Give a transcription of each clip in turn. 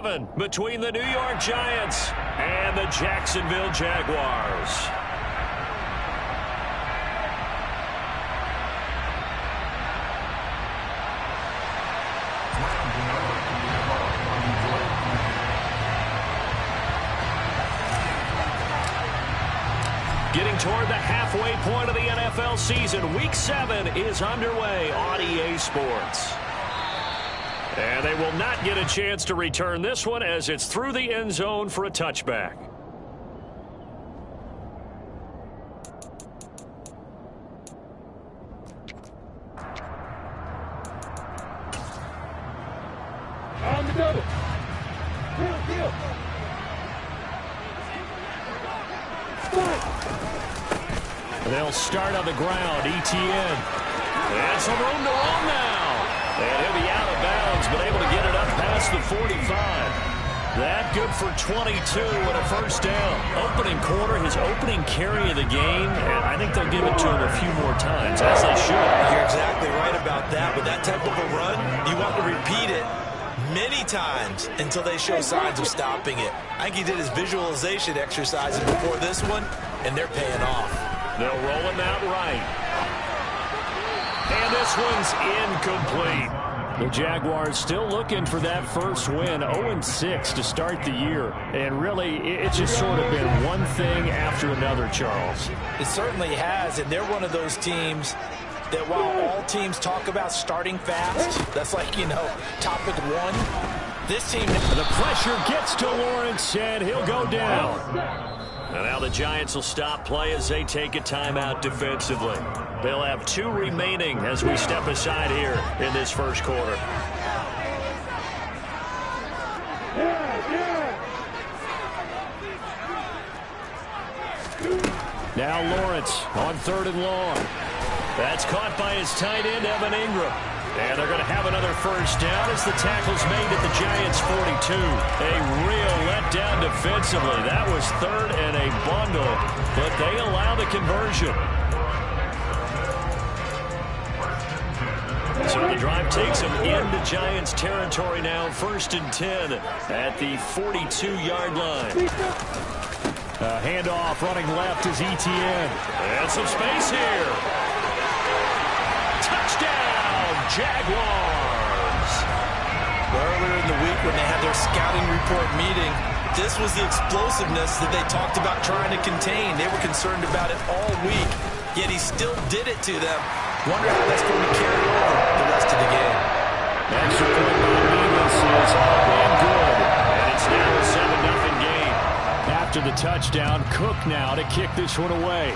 Between the New York Giants and the Jacksonville Jaguars. Getting toward the halfway point of the NFL season, Week 7 is underway on EA Sports. And they will not get a chance to return this one as it's through the end zone for a touchback. On the double. They'll start on the ground. ETN. And some room to run now. And he'll be out of bounds, but able to get it up past the 45. That good for 22 and a first down. Opening quarter, his opening carry of the game, and I think they'll give it to him a few more times, as they should. You're exactly right about that. With that type of a run, you want to repeat it many times until they show signs of stopping it. I think he did his visualization exercises before this one, and they're paying off. They'll roll him out right. And this one's incomplete. The Jaguars still looking for that first win, 0-6 to start the year. And really, it's just sort of been one thing after another, Charles. It certainly has, and they're one of those teams that while all teams talk about starting fast, that's like, topic one, this team... The pressure gets to Lawrence, and he'll go down. And now the Giants will stop play as they take a timeout defensively. They'll have 2 remaining as we step aside here in this first quarter. Now Lawrence on 3rd and long. That's caught by his tight end, Evan Ingram. And they're going to have another first down as the tackle's made at the Giants' 42. A real letdown defensively. That was 3rd and a bundle, but they allow the conversion. So the drive takes them into Giants territory now. 1st and 10 at the 42-yard line. Handoff running left is ETN. And some space here. Touchdown, Jaguars. Earlier in the week when they had their scouting report meeting, this was the explosiveness that they talked about trying to contain. They were concerned about it all week, yet he still did it to them. Wonder how that's going to carry over the rest of the game. Extra point by Davis is up and good. And it's now a 7-0 game. After the touchdown, Cook now to kick this one away.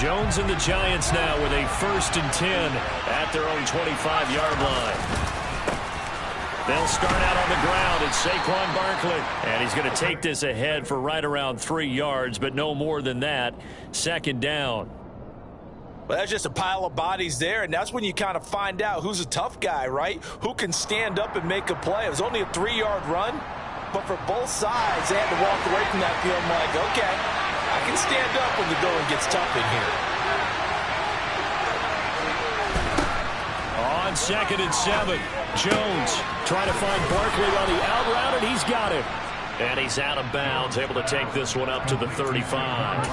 Jones and the Giants now with a 1st and 10 at their own 25-yard line. They'll start out on the ground. It's Saquon Barkley. And he's going to take this ahead for right around 3 yards, but no more than that. 2nd down. Well, that's just a pile of bodies there, and that's when you kind of find out who's a tough guy, right? Who can stand up and make a play. It was only a 3-yard run, but for both sides, they had to walk away from that field like, okay, I can stand up when the going gets tough in here. On 2nd and 7, Jones trying to find Barkley on the out route, and he's got him. And he's out of bounds, able to take this one up to the 35.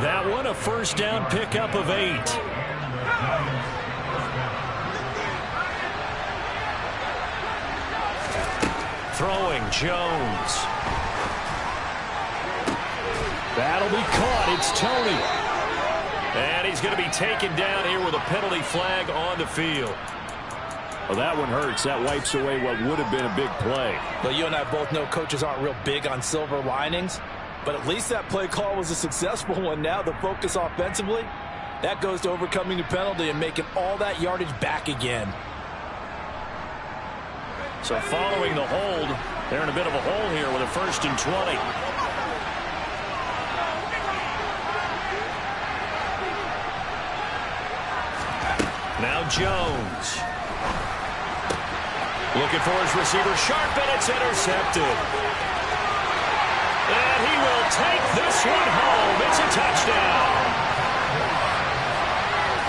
That one a first down pickup of 8. Throwing Jones. That'll be caught. It's Tony. And he's going to be taken down here with a penalty flag on the field. Well, that one hurts. That wipes away what would have been a big play. Well, you and I both know coaches aren't real big on silver linings, but at least that play call was a successful one. Now the focus offensively, that goes to overcoming the penalty and making all that yardage back again. So following the hold, they're in a bit of a hole here with a 1st and 20. Now Jones. Looking for his receiver, sharp, and it's intercepted. And he will take this one home. It's a touchdown.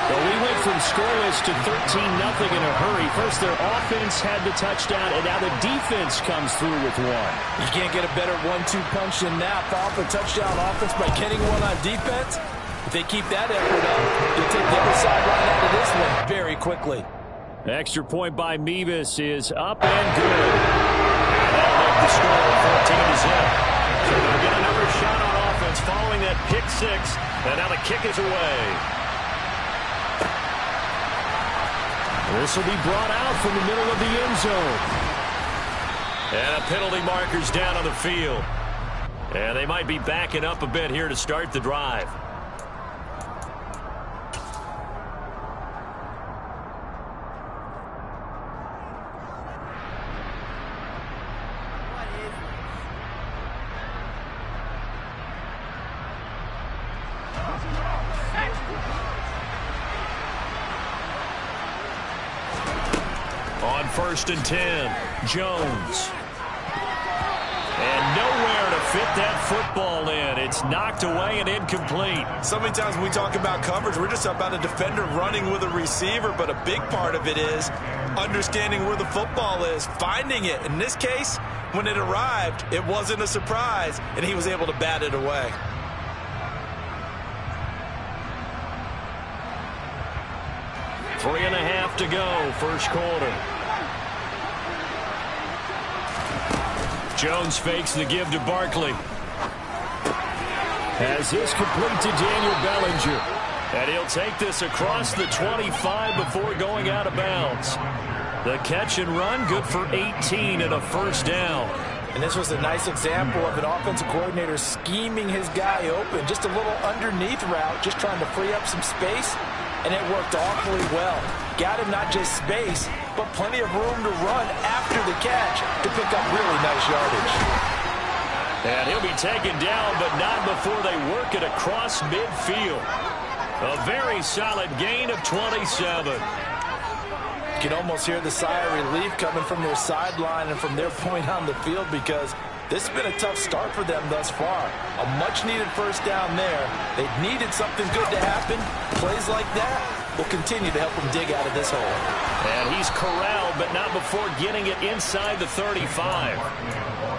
Well, we went from scoreless to 13-0 in a hurry. First, their offense had the touchdown, and now the defense comes through with one. You can't get a better 1-2 punch than that. Off a touchdown offense by getting one on defense. If they keep that effort up, you'll take the other sideline out of this one very quickly. Extra point by Mevis is up and good. That'll make the score 14-0. So they'll get another shot on offense following that pick six. And now the kick is away. This will be brought out from the middle of the end zone. And a penalty marker's down on the field. And they might be backing up a bit here to start the drive. On 1st and 10, Jones. And nowhere to fit that football in. It's knocked away and incomplete. So many times when we talk about coverage, we're just about a defender running with a receiver, but a big part of it is understanding where the football is, finding it. In this case, when it arrived, it wasn't a surprise, and he was able to bat it away. Three and a half to go, first quarter. Jones fakes the give to Barkley. Has this complete to Daniel Bellinger. And he'll take this across the 25 before going out of bounds. The catch and run, good for 18 and a first down. And this was a nice example of an offensive coordinator scheming his guy open. Just a little underneath route, just trying to free up some space. And it worked awfully well. Got him not just space, but plenty of room to run after the catch to pick up really nice yardage. And he'll be taken down, but not before they work it across midfield. A very solid gain of 27. You can almost hear the sigh of relief coming from their sideline and from their point on the field, because this has been a tough start for them thus far. A much-needed first down there. They needed something good to happen. Plays like that will continue to help them dig out of this hole. And he's corralled, but not before getting it inside the 35.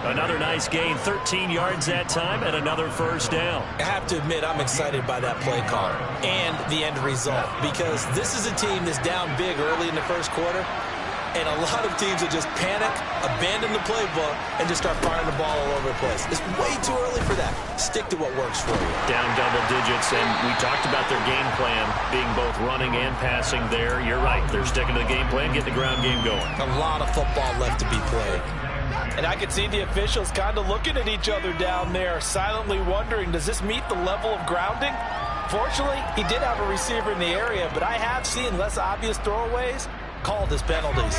Another nice gain, 13 yards that time, and another first down. I have to admit, I'm excited by that play call and the end result, because this is a team that's down big early in the first quarter, and a lot of teams will just panic, abandon the playbook, and just start firing the ball all over the place. It's way too early for that. Stick to what works for you. Down double digits, and we talked about their game plan being both running and passing there. You're right. They're sticking to the game plan, getting the ground game going. A lot of football left to be played. And I could see the officials kind of looking at each other down there, silently wondering, does this meet the level of grounding? Fortunately, he did have a receiver in the area, but I have seen less obvious throwaways called as penalties.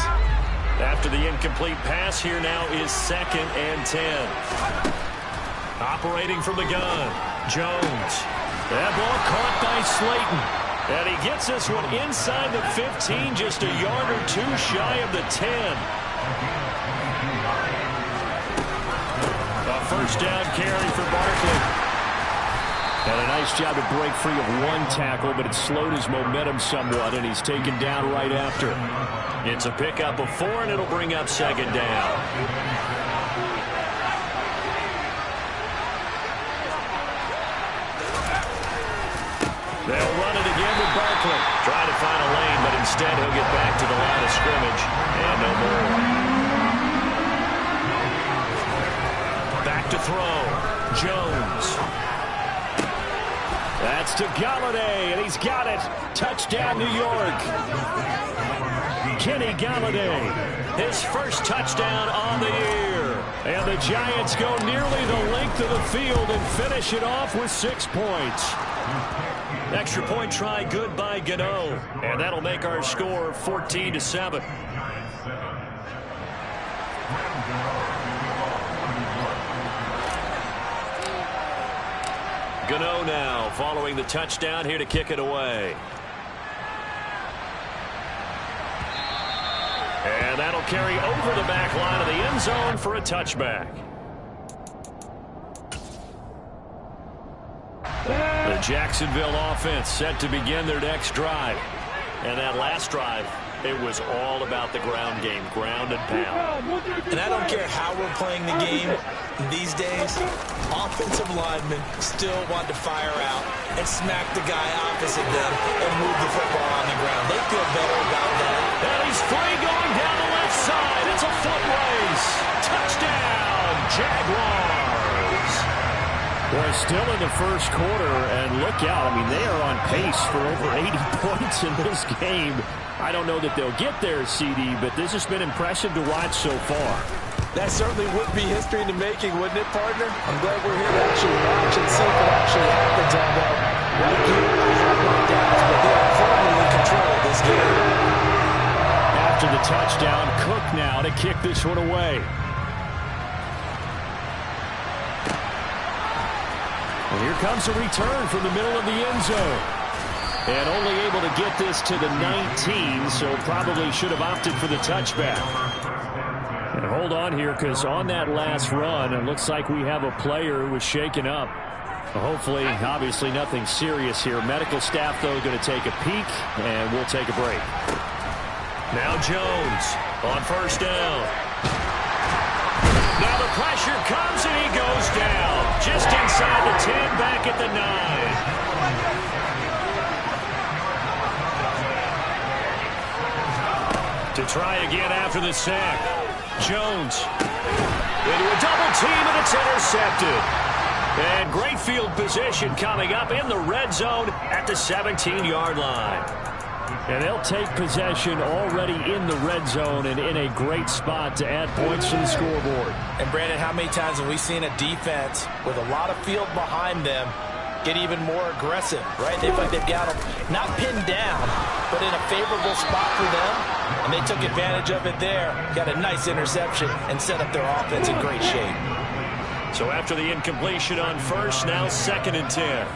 After the incomplete pass, here now is 2nd and 10. Operating from the gun, Jones. That ball caught by Slayton. And he gets this one inside the 15, just a yard or two shy of the 10. A first down carry for Barkley. And a nice job to break free of one tackle, but it slowed his momentum somewhat, and he's taken down right after. It's a pickup of 4, and it'll bring up 2nd down. They'll run it again with Barkley. Try to find a lane, but instead he'll get back to the line of scrimmage. And no more. Back to throw. Jones. That's to Galladay, and he's got it. Touchdown, New York. Kenny Galladay, his first touchdown on the year. And the Giants go nearly the length of the field and finish it off with 6 points. Extra point try good by Gano. And that'll make our score 14-7. Gano now following the touchdown here to kick it away. And And that'll carry over the back line of the end zone for a touchback. The Jacksonville offense set to begin their next drive. And that last drive, it was all about the ground game, ground and pound. And I don't care how we're playing the game these days, offensive linemen still want to fire out and smack the guy opposite them and move the football on the ground. They feel better about that. And he's free going down the left side. It's a foot race. Touchdown, Jaguars. Boy, still in the first quarter, and look out. I mean, they are on pace for over 80 points in this game. I don't know that they'll get there, CD, but this has been impressive to watch so far. That certainly would be history in the making, wouldn't it, partner? I'm glad we're here to actually watch and see what actually happens on that. Like you, I have my doubts, but they are firmly in control of this game. After the touchdown, Cook now to kick this one away. And here comes a return from the middle of the end zone. And only able to get this to the 19, so probably should have opted for the touchback. And hold on here, because on that last run, it looks like we have a player who was shaken up. Hopefully, obviously nothing serious here. Medical staff, though, going to take a peek, and we'll take a break. Now Jones on first down. Now the pressure comes, and he goes down. Just inside the 10, back at the 9. To try again after the sack. Jones into a double team, and it's intercepted. And great field position coming up in the red zone at the 17-yard line. And they'll take possession already in the red zone and in a great spot to add points to the scoreboard. And, Brandon, how many times have we seen a defense with a lot of field behind them get even more aggressive, right? They feel like they've got them not pinned down, but in a favorable spot for them, and they took advantage of it there, got a nice interception, and set up their offense in great shape. So after the incompletion on first, now 2nd and 10.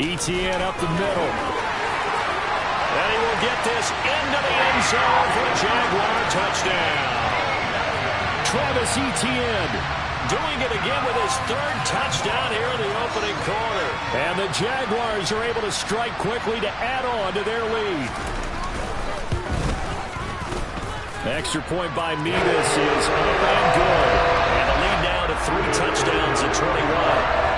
ETN up the middle. And he will get this into the end zone for a Jaguar touchdown. Travis Etienne doing it again with his 3rd touchdown here in the opening quarter. And the Jaguars are able to strike quickly to add on to their lead. Extra point by Mevis is up and good. And the lead now to 3 touchdowns at 21.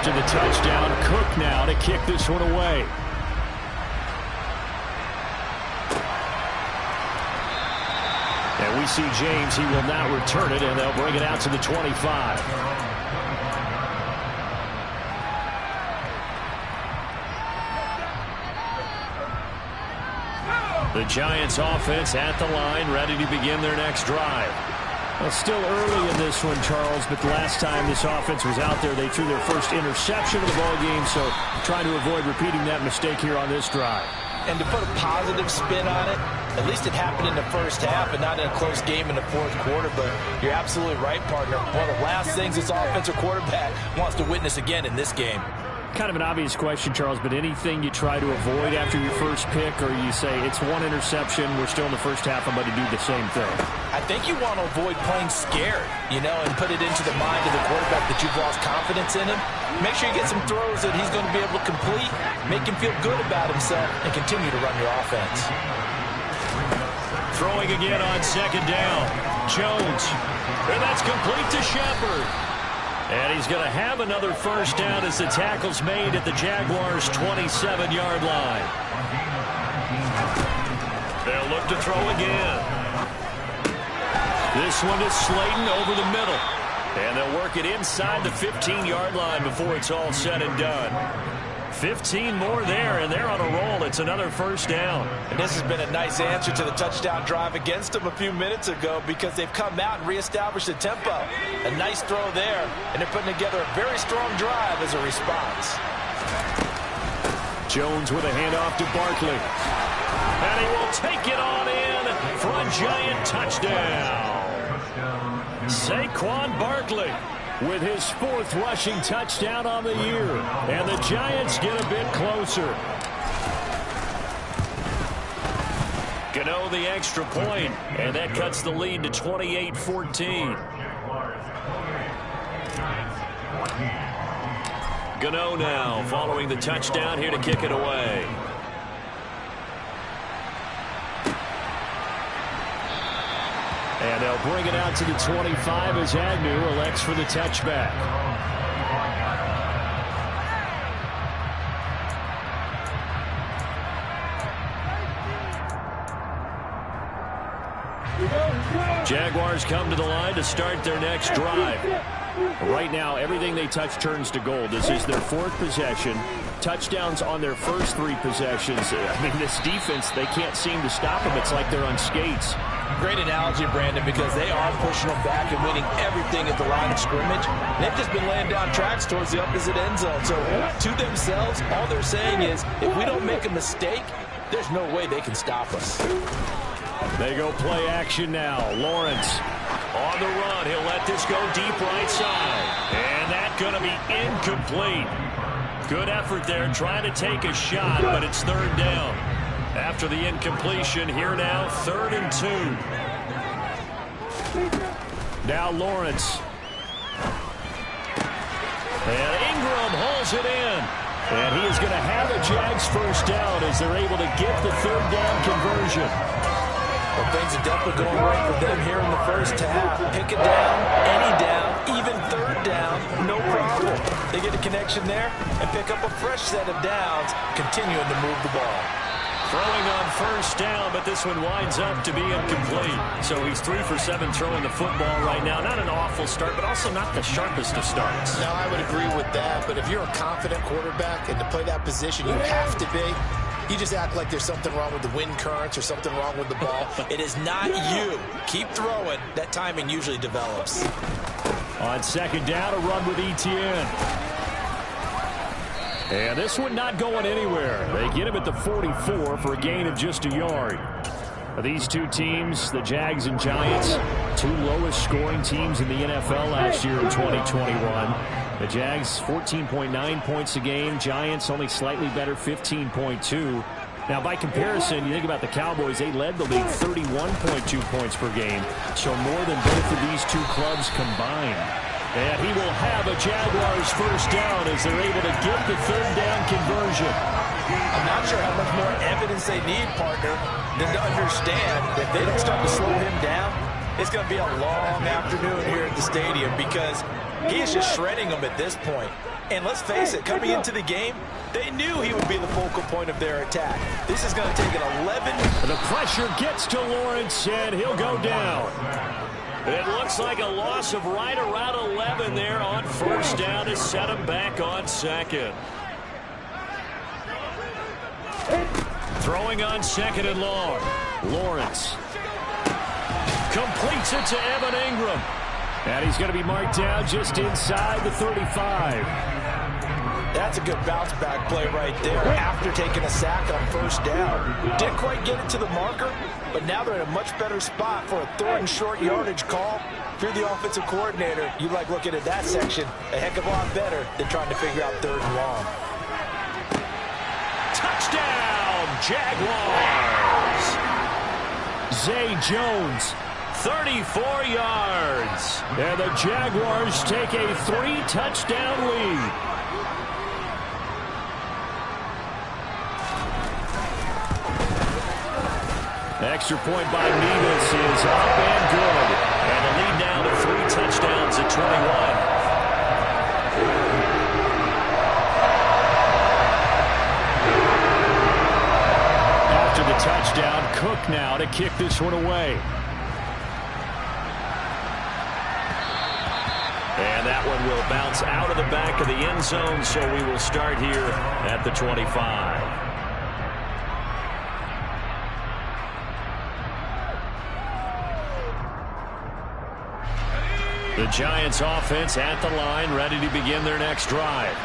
After the touchdown, Cook now to kick this one away. And we see James, he will not return it, and they'll bring it out to the 25. The Giants offense at the line, ready to begin their next drive. Well, still early in this one, Charles, but the last time this offense was out there, they threw their first interception of the ballgame, so trying to avoid repeating that mistake here on this drive. And to put a positive spin on it, at least it happened in the first half and not in a close game in the 4th quarter, but you're absolutely right, partner. One of the last things this offensive quarterback wants to witness again in this game. Kind of an obvious question, Charles, but anything you try to avoid after your first pick, or you say it's one interception, we're still in the first half, I'm going to do the same thing? I think you want to avoid playing scared, and put it into the mind of the quarterback that you've lost confidence in him. Make sure you get some throws that he's going to be able to complete, make him feel good about himself, and continue to run your offense. Throwing again on 2nd down. Jones. And that's complete to Shepard. And he's going to have another first down as the tackle's made at the Jaguars' 27-yard line. They'll look to throw again. This one is Slayton over the middle. And they'll work it inside the 15-yard line before it's all said and done. 15 more there, and they're on a roll. It's another first down. And this has been a nice answer to the touchdown drive against them a few minutes ago because they've come out and reestablished the tempo. A nice throw there, and they're putting together a very strong drive as a response. Jones with a handoff to Barkley. And he will take it on in for a Giant touchdown. Saquon Barkley with his 4th rushing touchdown on the year. And the Giants get a bit closer. Gano the extra point, and that cuts the lead to 28-14. Gano now following the touchdown here to kick it away. And they'll bring it out to the 25 as Agnew elects for the touchback. Jaguars come to the line to start their next drive. Right now, everything they touch turns to gold. This is their 4th possession. Touchdowns on their first 3 possessions. I mean, this defense, they can't seem to stop them. It's like they're on skates. Great analogy, Brandon, because they are pushing them back and winning everything at the line of scrimmage. They've just been laying down tracks towards the opposite end zone. So to themselves, all they're saying is, if we don't make a mistake, there's no way they can stop us. They go play action now. Lawrence on the run. He'll let this go deep right side. And that's going to be incomplete. Good effort there trying to take a shot, but it's 3rd down. After the incompletion, here now, 3rd and 2. Now Lawrence. And Ingram holds it in. And he is going to have a Jags first down as they're able to get the 3rd down conversion. Well, things are definitely going right for them here in the first half. Pick it down, any down, even 3rd down, no problem. They get a connection there and pick up a fresh set of downs, continuing to move the ball. Throwing on first down, but this one winds up to be incomplete. So he's 3 for 7 throwing the football right now. Not an awful start, but also not the sharpest of starts. No, I would agree with that. But if you're a confident quarterback and to play that position, you have to be. You just act like there's something wrong with the wind currents or something wrong with the ball. It is not you. Keep throwing. That timing usually develops. On 2nd down, a run with Etienne. And this one not going anywhere. They get him at the 44 for a gain of just a yard. These two teams, the Jags and Giants, 2 lowest scoring teams in the NFL last year in 2021. The Jags 14.9 points a game. Giants only slightly better, 15.2. Now, by comparison, you think about the Cowboys, they led the league 31.2 points per game. So more than both of these 2 clubs combined. And he will have a Jaguars first down as they're able to get the 3rd down conversion. I'm not sure how much more evidence they need, partner, than to understand that if they don't start to slow him down, it's going to be a long afternoon here at the stadium because he is just shredding them at this point. And let's face it, coming into the game, they knew he would be the focal point of their attack. This is going to take an 11. The pressure gets to Lawrence, and he'll go down. It looks like a loss of right around 11 there on first down to set him back on 2nd. Throwing on 2nd and long. Lawrence completes it to Evan Ingram. And he's going to be marked down just inside the 35. That's a good bounce-back play right there after taking a sack on first down. Didn't quite get it to the marker, but now they're in a much better spot for a 3rd and short yardage call. If you're the offensive coordinator, you like looking at that section a heck of a lot better than trying to figure out 3rd and long. Touchdown, Jaguars! Zay Jones, 34 yards. And the Jaguars take a 3-touchdown lead. Extra point by Nevis is up and good. And the lead now to 3 touchdowns at 21. After the touchdown, Cook now to kick this one away. And that one will bounce out of the back of the end zone, so we will start here at the 25. The Giants offense at the line, ready to begin their next drive.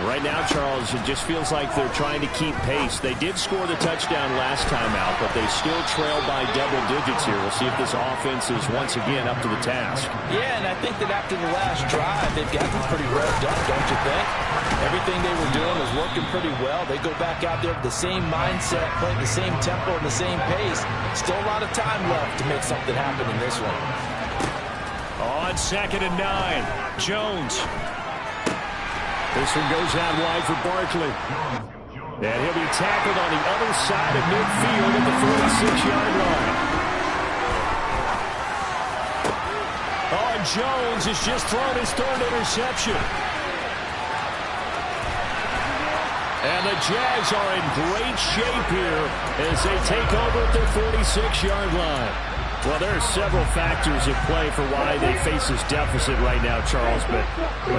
Right now, Charles, it just feels like they're trying to keep pace. They did score the touchdown last time out, but they still trail by double digits here. We'll see if this offense is once again up to the task. Yeah, and I think that after the last drive, they've got them pretty revved up, don't you think? Everything they were doing was working pretty well. They go back out there with the same mindset, playing the same tempo and the same pace. Still a lot of time left to make something happen in this one. On 2nd and 9, Jones. This one goes out wide for Barkley. And he'll be tackled on the other side of midfield at the 46-yard line. Oh, and Jones has just thrown his 3rd interception. And the Jags are in great shape here as they take over at their 46-yard line. Well, there are several factors at play for why they face this deficit right now, Charles, but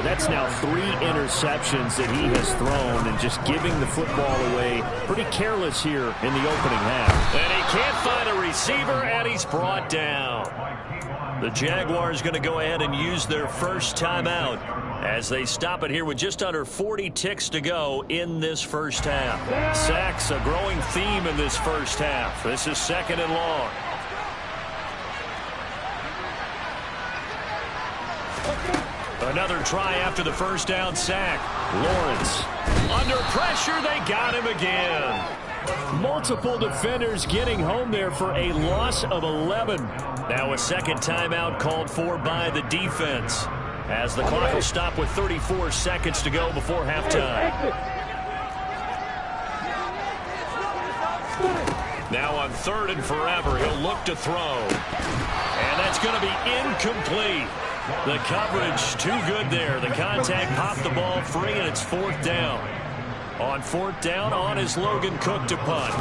that's now 3 interceptions that he has thrown and just giving the football away pretty careless here in the opening half. And he can't find a receiver, and he's brought down. The Jaguars going to go ahead and use their first timeout as they stop it here with just under 40 ticks to go in this first half. Sacks, a growing theme in this first half. This is 2nd and long. Another try after the first down sack. Lawrence. Under pressure, they got him again. Multiple defenders getting home there for a loss of 11. Now a second timeout called for by the defense, as the clock will stop with 34 seconds to go before halftime. Now on 3rd and forever, he'll look to throw. And that's going to be incomplete. The coverage too good there. The contact popped the ball free, and it's 4th down. On 4th down, on is Logan Cook to punt.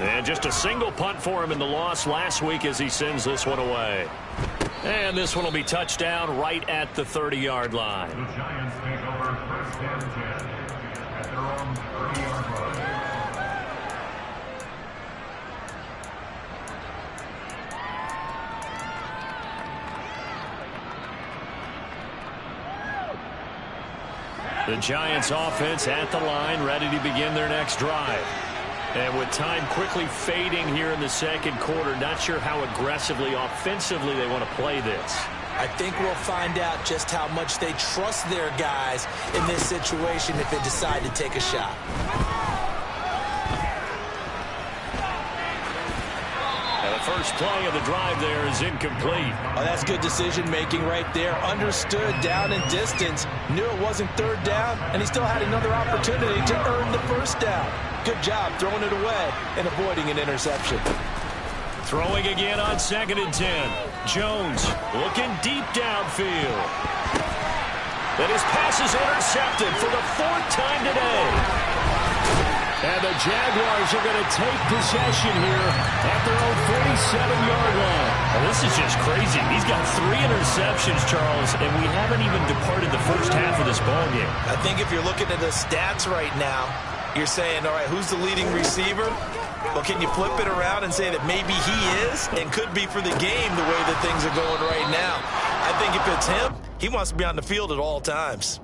And just a single punt for him in the loss last week as he sends this one away. And this one will be touchdown right at the 30-yard line. The Giants take over 1st and 10 at their own 30-yard line. The Giants offense at the line, ready to begin their next drive. And with time quickly fading here in the 2nd quarter, not sure how aggressively, offensively they want to play this. I think we'll find out just how much they trust their guys in this situation if they decide to take a shot. And the first play of the drive there is incomplete. Oh, that's good decision-making right there. Understood down and distance. Knew it wasn't 3rd down, and he still had another opportunity to earn the 1st down. Good job throwing it away and avoiding an interception. Throwing again on 2nd and 10. Jones looking deep downfield. And his pass is intercepted for the 4th time today. And the Jaguars are going to take possession here at their own 47-yard line. Well, this is just crazy. He's got 3 interceptions, Charles, and we haven't even departed the first half of this ballgame. I think if you're looking at the stats right now, you're saying, all right, who's the leading receiver? Well, can you flip it around and say that maybe he is and could be for the game the way that things are going right now? I think if it's him, he wants to be on the field at all times.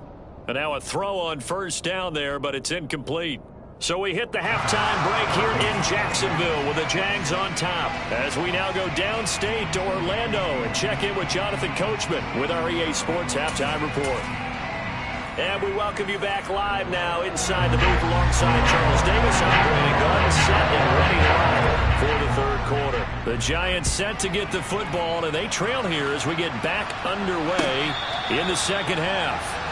And now a throw on 1st down there, but it's incomplete. So we hit the halftime break here in Jacksonville with the Jags on top, as we now go downstate to Orlando and check in with Jonathan Coachman with our EA Sports Halftime Report. And we welcome you back live now inside the booth alongside Charles Davis, operating gun set and ready to rock for the 3rd quarter. The Giants set to get the football, and they trail here as we get back underway in the 2nd half.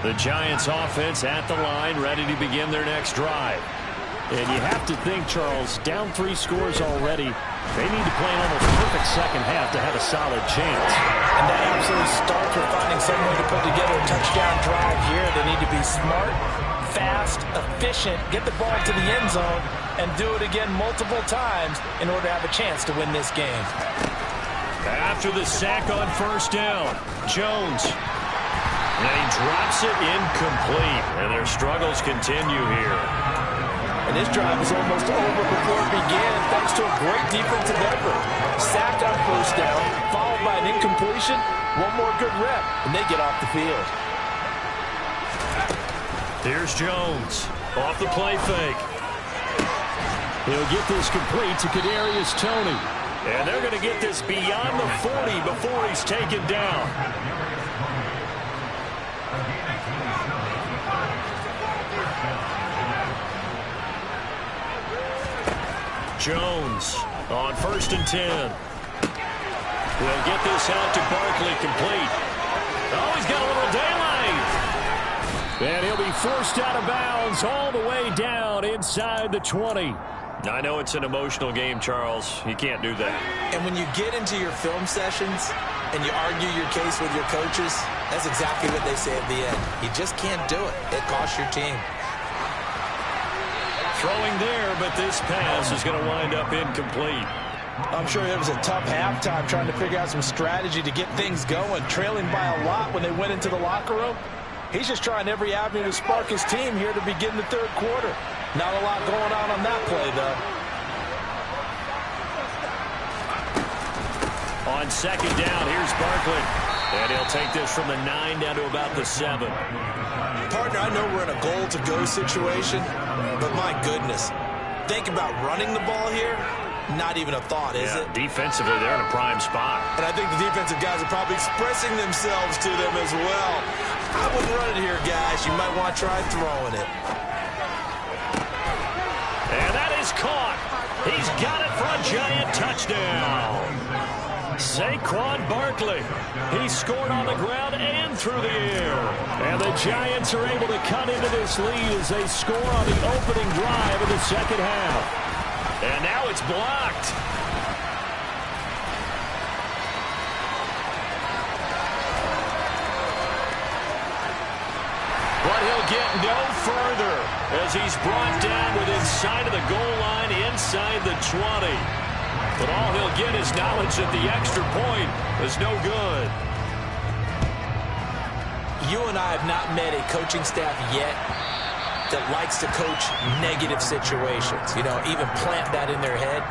The Giants offense at the line, ready to begin their next drive. And you have to think, Charles, down 3 scores already. They need to play an almost perfect 2nd half to have a solid chance. And that absolutely starts with finding some way to put together a touchdown drive here. They need to be smart, fast, efficient, get the ball to the end zone, and do it again multiple times in order to have a chance to win this game. After the sack on first down, Jones. And he drops it incomplete, and their struggles continue here. And this drive is almost over before it began, thanks to a great defensive effort. Sack on first down, followed by an incompletion, one more good rep, and they get off the field. Here's Jones, off the play fake. He'll get this complete to Kadarius Toney. And they're going to get this beyond the 40 before he's taken down. Jones on 1st and 10. They'll get this out to Barkley complete. Oh, he's got a little daylight. And he'll be forced out of bounds all the way down inside the 20. I know it's an emotional game, Charles. You can't do that. And when you get into your film sessions and you argue your case with your coaches, that's exactly what they say at the end. You just can't do it. It costs your team. Throwing there, but this pass is going to wind up incomplete. I'm sure it was a tough halftime trying to figure out some strategy to get things going, trailing by a lot when they went into the locker room. He's just trying every avenue to spark his team here to begin the third quarter. Not a lot going on that play, though. On 2nd down, here's Barkley. And he'll take this from the 9 down to about the 7. Partner, I know we're in a goal-to-go situation, but my goodness. Think about running the ball here. Not even a thought, is it? Defensively, they're in a prime spot. And I think the defensive guys are probably expressing themselves to them as well. I wouldn't run it here, guys. You might want to try throwing it. And that is caught. He's got it for a giant touchdown. Saquon Barkley. He scored on the ground and through the air. And the Giants are able to cut into this lead as they score on the opening drive of the second half. And now it's blocked. But he'll get no further as he's brought down within sight of the goal line inside the 20. But all he'll get is knowledge that the extra point is no good. You and I have not met a coaching staff yet that likes to coach negative situations. You know, even plant that in their head.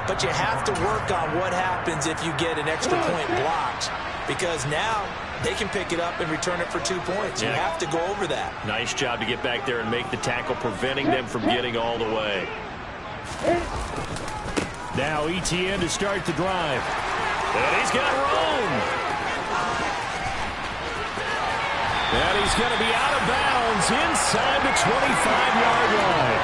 But you have to work on what happens if you get an extra point blocked. Because now they can pick it up and return it for 2 points. You have to go over that. Nice job to get back there and make the tackle, preventing them from getting all the way. Now ETN to start the drive. And he's got room. And he's going to be out of bounds inside the 25-yard line.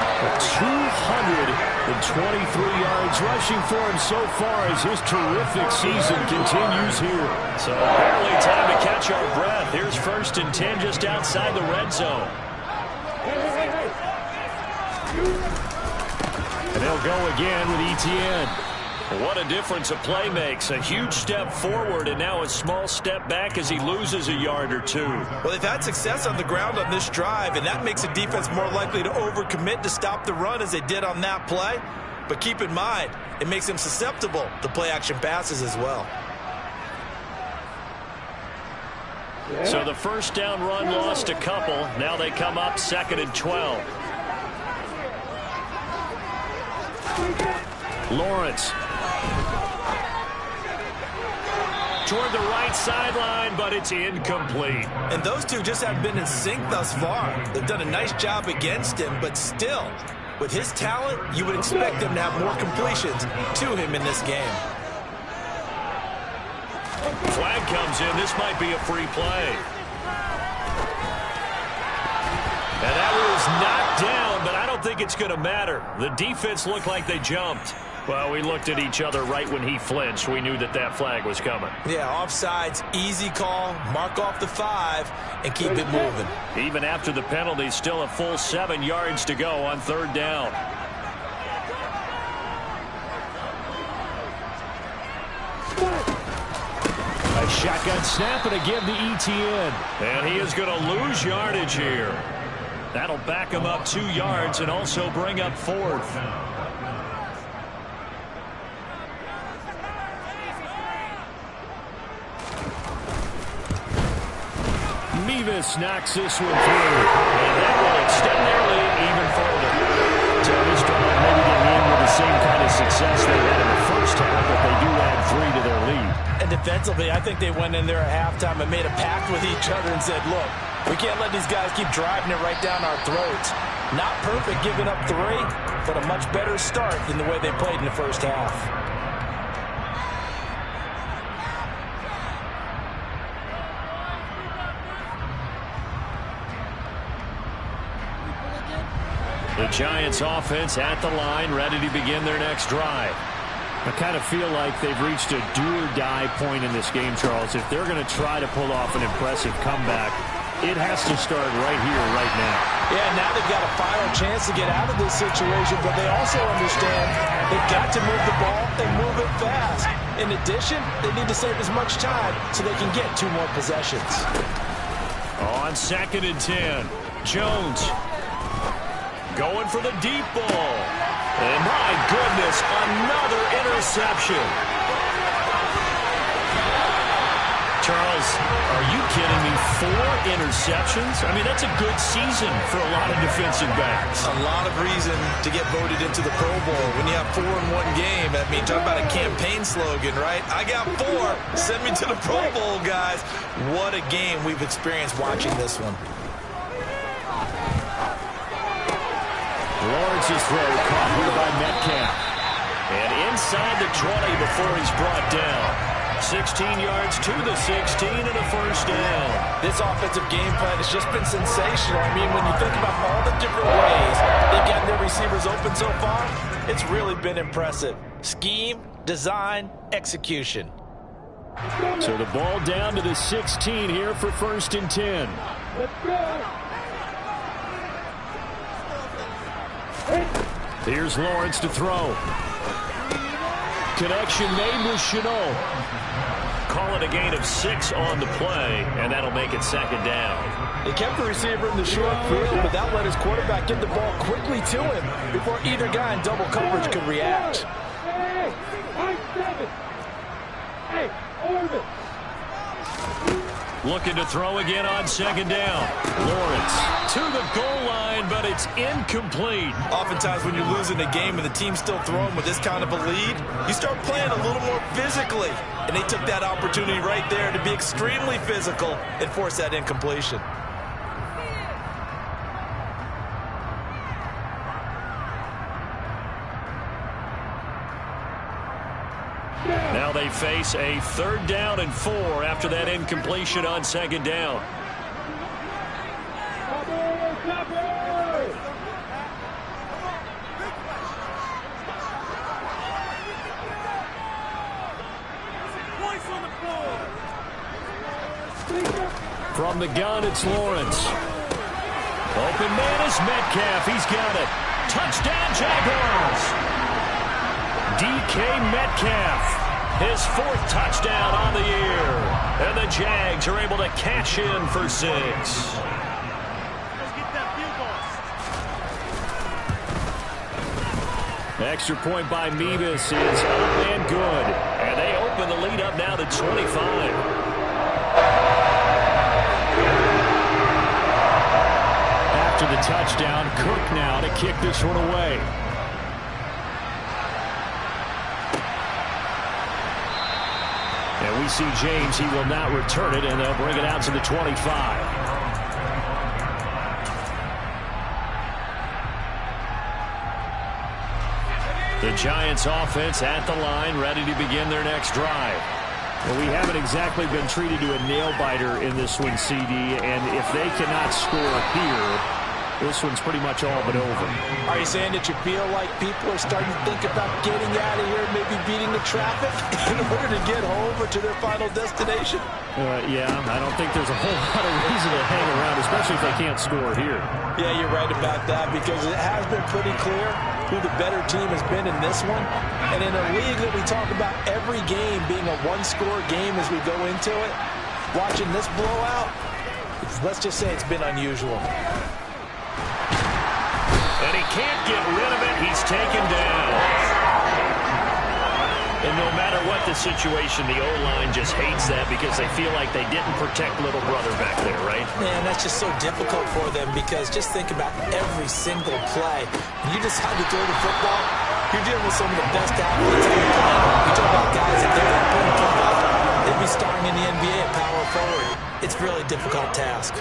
223 yards rushing for him so far as his terrific season continues here. So barely time to catch our breath. Here's 1st and 10 just outside the red zone. And they'll go again with ETN. What a difference a play makes. A huge step forward and now a small step back as he loses a yard or two. Well, they've had success on the ground on this drive, and that makes the defense more likely to overcommit to stop the run as they did on that play. But keep in mind, it makes them susceptible to play-action passes as well. So the first down run lost a couple. Now they come up 2nd and 12. Lawrence. Toward the right sideline, but it's incomplete. And those two just haven't been in sync thus far. They've done a nice job against him, but still, with his talent, you would expect them to have more completions to him in this game. Flag comes in. This might be a free play. And that was knocked down, but I don't think it's going to matter. The defense looked like they jumped. Well, we looked at each other right when he flinched. We knew that that flag was coming. Yeah, offsides, easy call, mark off the 5, and keep it moving. Even after the penalty, still a full 7 yards to go on 3rd down. A shotgun snap and again to ETN. And he is going to lose yardage here. That'll back him up 2 yards and also bring up 4th. Mevis knocks this one through, and that will extend their lead even further. So this drive maybe didn't end with the same kind of success they had in the first half, but they do add 3 to their lead. And defensively, I think they went in there at halftime and made a pact with each other and said, look, we can't let these guys keep driving it right down our throats. Not perfect giving up 3, but a much better start than the way they played in the first half. The Giants offense at the line, ready to begin their next drive. I kind of feel like they've reached a do-or-die point in this game, Charles. If they're going to try to pull off an impressive comeback, it has to start right here, right now. Yeah, now they've got a final chance to get out of this situation, but they also understand they've got to move the ball and move it fast. In addition, they need to save as much time so they can get 2 more possessions. On 2nd and 10, Jones going for the deep ball. And my goodness, another interception. Charles, are you kidding me? 4 interceptions? I mean, that's a good season for a lot of defensive backs. A lot of reason to get voted into the Pro Bowl. When you have 4 in one game, I mean, talk about a campaign slogan, right? I got 4. Send me to the Pro Bowl, guys. What a game we've experienced watching this one. Lawrence's throw caught here by Metcalf. And inside the 20 before he's brought down. 16 yards to the 16 and a first down. This offensive game plan has just been sensational. I mean, when you think about all the different ways they've gotten their receivers open so far, it's really been impressive. Scheme, design, execution. So the ball down to the 16 here for 1st and 10. Let's go. Here's Lawrence to throw. Connection made with Chenault. Call it a gain of 6 on the play, and that'll make it 2nd down. They kept the receiver in the short field, but that let his quarterback get the ball quickly to him before either guy in double coverage could react. Hey, 7. Hey, Orbit. Looking to throw again on 2nd down. Lawrence to the goal line, but it's incomplete. Oftentimes when you're losing a game and the team's still throwing with this kind of a lead, you start playing a little more physically. And they took that opportunity right there to be extremely physical and force that incompletion. Now they face a 3rd down and 4 after that incompletion on 2nd down. From the gun, it's Lawrence. Open man is Metcalf. He's got it. Touchdown, Jaguars. DK Metcalf, his 4th touchdown on the year. And the Jags are able to cash in for 6. Extra point by Mevis is up and good. And they open the lead up now to 25. After the touchdown, Cook now to kick this one away. And we see James, he will not return it, and they'll bring it out to the 25. The Giants offense at the line, ready to begin their next drive. Well, we haven't exactly been treated to a nail-biter in this one, CD, and if they cannot score here, this one's pretty much all but over. Are you saying that you feel like people are starting to think about getting out of here, maybe beating the traffic in order to get home or to their final destination? Yeah, I don't think there's a whole lot of reason to hang around, especially if they can't score here. Yeah, you're right about that, because it has been pretty clear who the better team has been in this one. And in a league that we talk about every game being a one-score game as we go into it, watching this blowout, let's just say it's been unusual. can't get rid of it. He's taken down. And no matter what the situation, the O-line just hates that because they feel like they didn't protect little brother back there, right? Man, that's just so difficult for them because just think about every single play. When you decide to throw the football, you're dealing with some of the best athletes on the planet. You talk about guys that they're going to put in football, they'd be starring in the NBA at power forward. It's a really difficult task.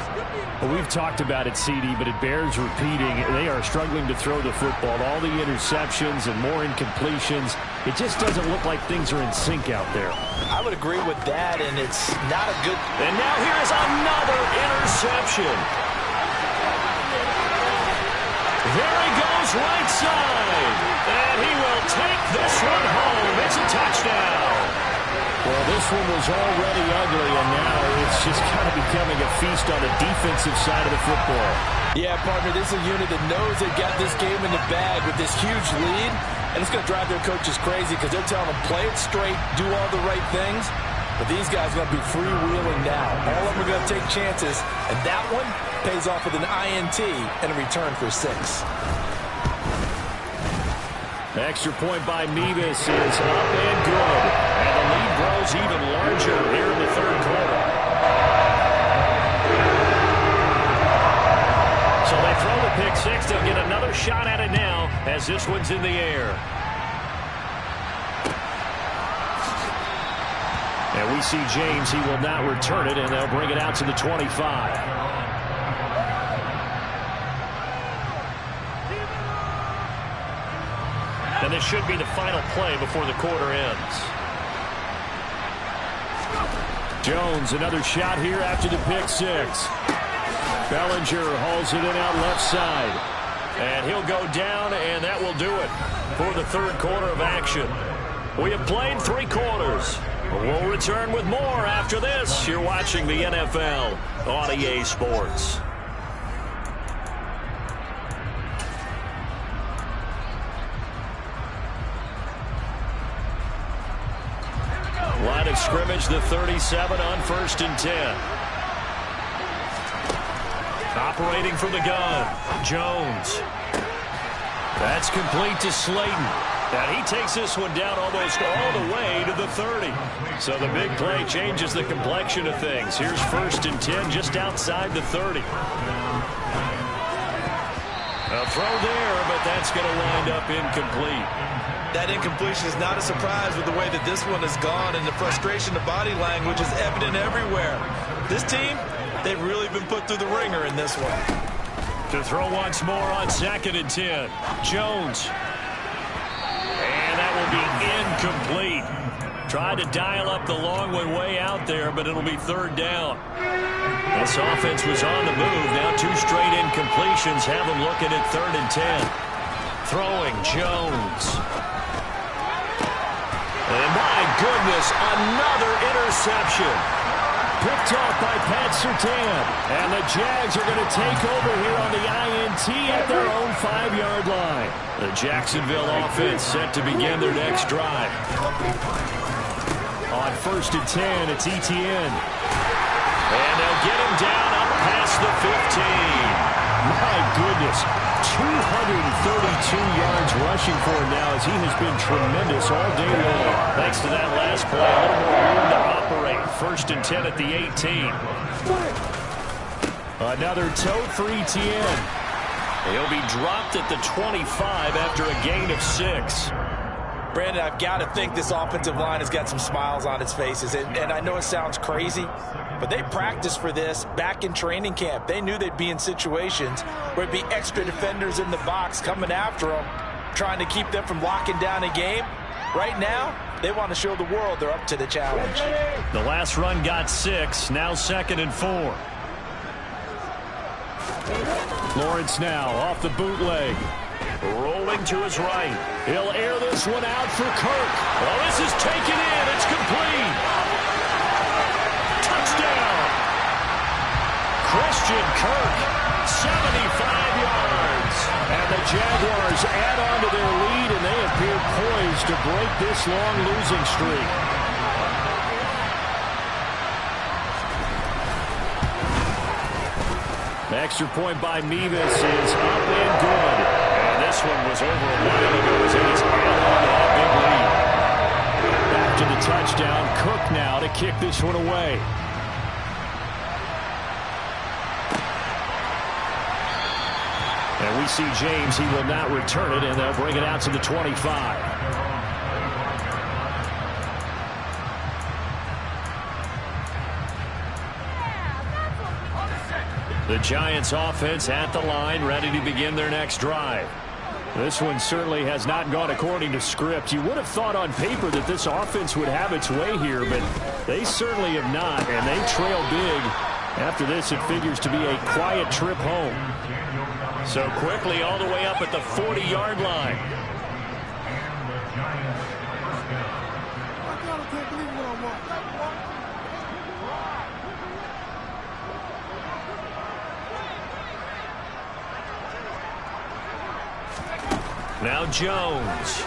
Well, we've talked about it, CD, but it bears repeating. They are struggling to throw the football. All the interceptions and more incompletions. It just doesn't look like things are in sync out there. I would agree with that, and it's not a good... And now here's another interception. There he goes right side. And he will take this one home. It's a touchdown. Well, this one was already ugly, and now it's just kind of becoming a feast on the defensive side of the football. Yeah, partner, this is a unit that knows they've got this game in the bag with this huge lead, and it's going to drive their coaches crazy because they're telling them, play it straight, do all the right things, but these guys are going to be freewheeling now. All of them are going to take chances, and that one pays off with an INT and a return for 6. The extra point by Mevis is up and good. And the lead grows even larger here in the third quarter. So they throw the pick six. They'll get another shot at it now as this one's in the air. And we see James. He will not return it, and they'll bring it out to the 25. And this should be the final play before the quarter ends. Jones, another shot here after the pick six. Bellinger hauls it in out left side. And he'll go down, and that will do it for the third quarter of action. We have played 3 quarters. We'll return with more after this. You're watching the NFL on EA Sports. Line of scrimmage, the 37 on 1st and 10. Operating from the gun, Jones. That's complete to Slayton. And he takes this one down almost all the way to the 30. So the big play changes the complexion of things. Here's 1st and 10 just outside the 30. A throw there, but that's going to wind up incomplete. That incompletion is not a surprise with the way that this one has gone, and the frustration, the body language is evident everywhere. This team, they've really been put through the ringer in this one. To throw once more on 2nd and 10. Jones. And that will be incomplete. Tried to dial up the long one way out there, but it'll be 3rd down. This offense was on the move. Now 2 straight incompletions have them looking at 3rd and 10. Throwing Jones. And my goodness, another interception. Picked off by Pat Surtain. And the Jags are going to take over here on the INT at their own 5-yard line. The Jacksonville offense set to begin their next drive. On 1st and 10, it's Etienne. And they'll get him down up past the 15. My goodness, 232 yards rushing for him now as he has been tremendous all day long. Thanks to that last play, a little more room to operate. 1st and 10 at the 18. Another toe for Etienne. He'll be dropped at the 25 after a gain of 6. Brandon, I've got to think this offensive line has got some smiles on its faces. And I know it sounds crazy, but they practiced for this back in training camp. They knew they'd be in situations where it'd be extra defenders in the box coming after them, trying to keep them from locking down a game. Right now, they want to show the world they're up to the challenge. The last run got 6, now 2nd and 4. Lawrence now off the bootleg. Rolling to his right. He'll air this one out for Kirk. Oh, this is taken in. It's complete. Touchdown. Christian Kirk, 75 yards. And the Jaguars add on to their lead, and they appear poised to break this long losing streak. The extra point by Mevis is up and good. And This one was over a while ago as he's held on to that big lead. Back to the touchdown. Cook now to kick this one away. And we see James. He will not return it, and they'll bring it out to the 25. The Giants offense at the line, ready to begin their next drive. This one certainly has not gone according to script. You would have thought on paper that this offense would have its way here, but they certainly have not, and they trail big. After this, it figures to be a quiet trip home. So quickly all the way up at the 40-yard line. Now Jones.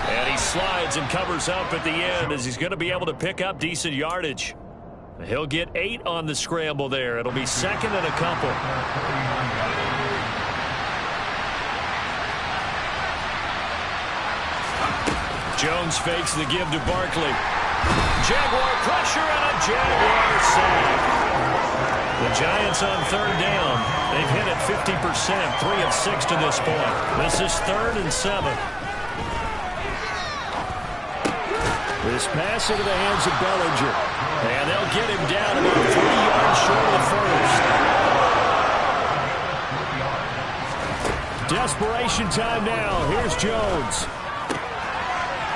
And he slides and covers up at the end as he's going to be able to pick up decent yardage. He'll get 8 on the scramble there. It'll be second and a couple. Jones fakes the give to Barkley. Jaguar pressure and a Jaguar sack. The Giants on third down. They've hit it 50%, 3 of 6 to this point. This is 3rd and 7. This pass into the hands of Bellinger. And they'll get him down about 3 yards short of the first. Desperation time now. Here's Jones.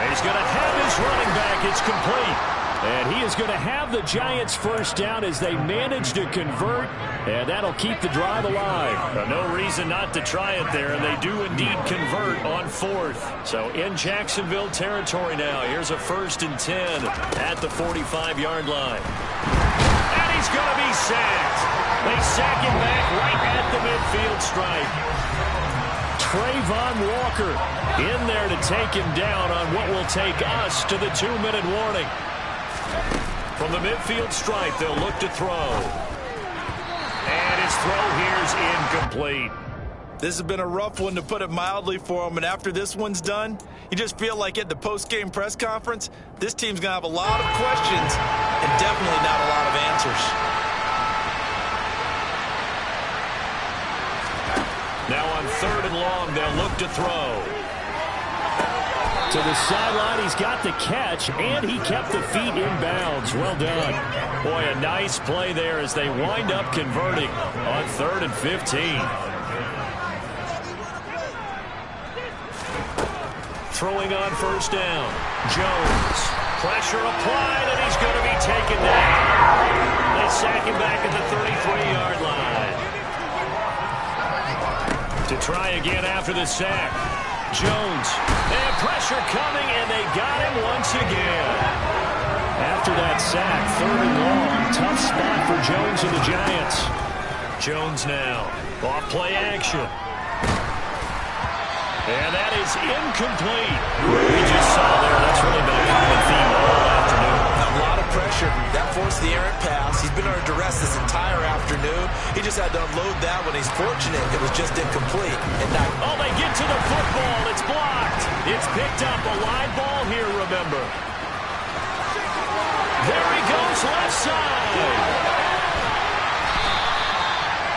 And he's going to have his running back. It's complete. And he is going to have the Giants first down as they manage to convert. And that'll keep the drive alive. No reason not to try it there. And they do indeed convert on 4th. So in Jacksonville territory now. Here's a 1st and 10 at the 45-yard line. And he's going to be sacked. They sack him back right at the midfield stripe. Trayvon Walker in there to take him down on what will take us to the 2-minute warning. From the midfield stripe, they'll look to throw. And his throw here's incomplete. This has been a rough one, to put it mildly, for him. And after this one's done, you just feel like at the post-game press conference, this team's going to have a lot of questions and definitely not a lot of answers. Now on 3rd and long, they'll look to throw. To the sideline, he's got the catch, and he kept the feet in bounds. Well done. Boy, a nice play there as they wind up converting on 3rd and 15. Throwing on 1st down. Jones. Pressure applied, and he's going to be taken down. They sack him back at the 33-yard line. To try again after the sack. Jones, and pressure coming, and they got him once again. After that sack, 3rd and long, tough spot for Jones and the Giants. Jones now, off play action. And that is incomplete. We just saw there, that's really been a common theme all afternoon. A lot of pressure. That forced the errant pass. He's been under duress this entire afternoon. He just had to unload that when he's fortunate. It was just incomplete. And now, oh, they get to the football. It's blocked. It's picked up. A live ball here, remember. There he goes, left side.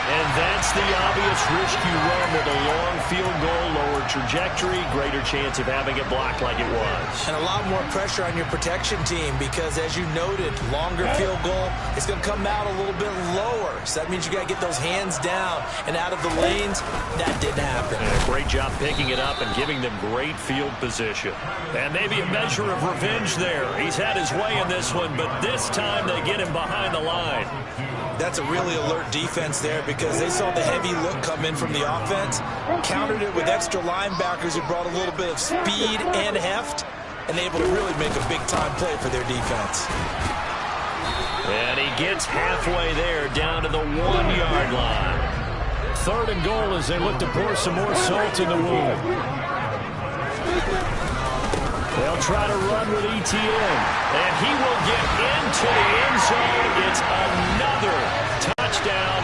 And that's the obvious risky run with a long field goal, lower trajectory, greater chance of having it blocked like it was. And a lot more pressure on your protection team because, as you noted, longer field goal, it's going to come out a little bit lower. So that means you got to get those hands down and out of the lanes. That didn't happen. And a great job picking it up and giving them great field position. And maybe a measure of revenge there. He's had his way in this one, but this time they get him behind the line. That's a really alert defense there because they saw the heavy look come in from the offense, countered it with extra linebackers who brought a little bit of speed and heft, and able to really make a big-time play for their defense. And he gets halfway there down to the 1-yard line. 3rd and goal as they look to pour some more salt in the wound. They'll try to run with Etienne, and he will get into the end zone. It's another touchdown.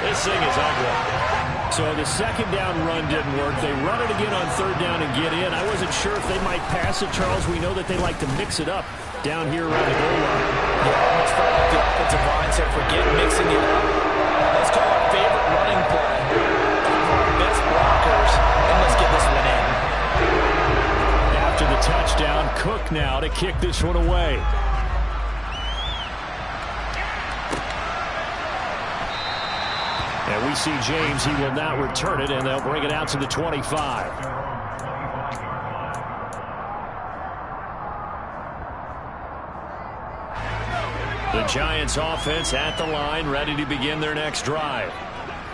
This thing is ugly. So the second down run didn't work. They run it again on third down and get in. I wasn't sure if they might pass it, Charles. We know that they like to mix it up down here around the goal line. Yeah, almost felt like the offensive line said, forget mixing it up. Let's call our favorite running play. Our best blockers, and let's get this one in. After the touchdown, Cook now to kick this one away. And we see James. He will not return it, and they'll bring it out to the 25. The Giants offense at the line, ready to begin their next drive.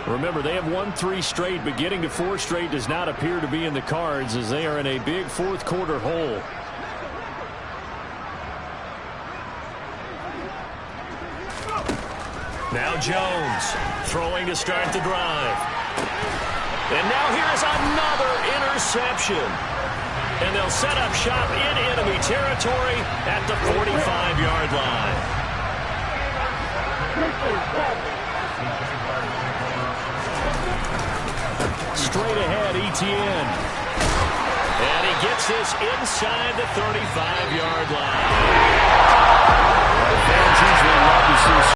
Remember, they have won 3 straight, but getting to 4 straight does not appear to be in the cards as they are in a big fourth quarter hole. Now Jones throwing to start the drive. And now here's another interception. And they'll set up shop in enemy territory at the 45-yard line. Straight ahead, Etienne. And he gets this inside the 35-yard line.